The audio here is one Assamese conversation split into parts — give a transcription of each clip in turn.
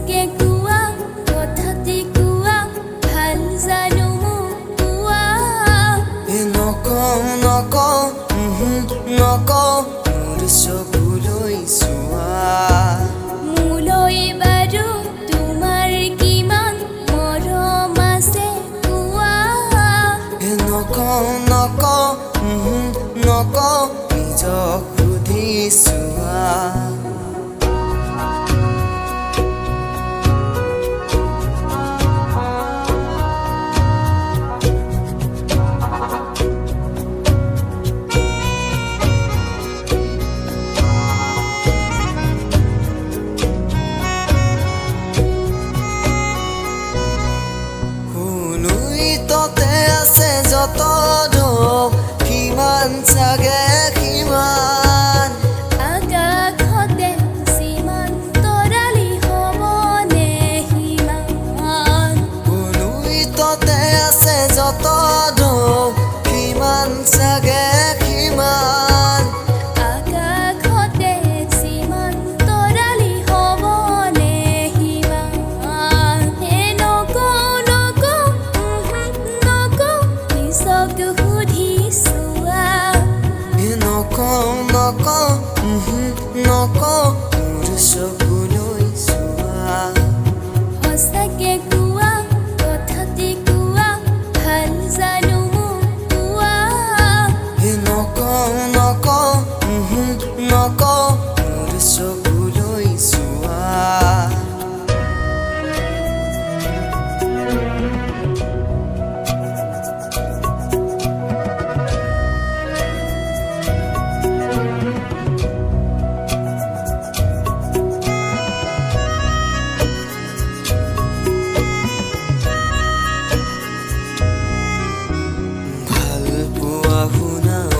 সঁচাকে কোৱা কথাটি কোৱা ভাল জানো মোক কোৱা নকওঁ নকওঁ নকওঁ মোৰ চকুলৈ চোৱা মোলৈ বাৰু তোমাৰ কিমান মৰম আছে কোৱা নকওঁ নকওঁ নকওঁ নিজক সুধি চোৱা যত ঢৌ কিমান চাগে কিমান আকাশতে যিমান তৰালি হ'বনে সিমান কোনোইততে আছে যত ঢৌ কিমান চাগে কিমান আকাশতে যিমান তৰালি হ'বনে সিমান নকওঁ নকওঁ নকওঁ নিজক সুধি চোৱা নকওঁ নকওঁ নকওঁ মোৰ চকুলৈ চোৱা সঁচাকে কোৱা কথাটি কোৱা ভাল জানো মোক কোৱা নকওঁ নকওঁ নকওঁ মোৰ চকুলৈ চোৱা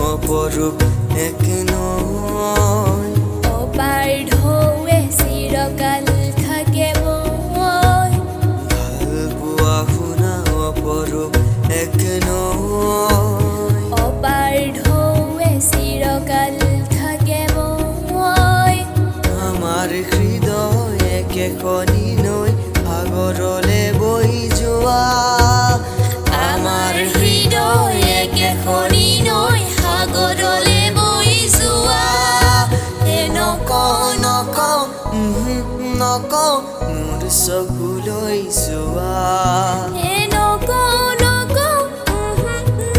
অপৰূপ এক নয় অপাৰ ঢৌৱে চিৰকাল থাকে মই ভাল পোৱা শুনা অপৰূপ এক নয় অপাৰ ঢৌৱে চিৰকাল থাকে মই আমাৰ হৃদয় একেখনি নৈ সাগৰলে বৈ যোৱা আমাৰ হৃদয় একেখনি নৈ সাগৰলে বৈ যোৱা নকওঁ নকওঁ নকওঁ মোৰ চকুলৈ চোৱা নকওঁ নকওঁ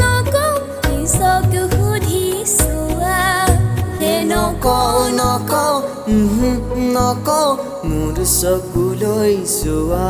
নকওঁ নিজক সুধি চোৱা নকওঁ নকওঁ নকওঁ মোৰ চকুলৈ চোৱা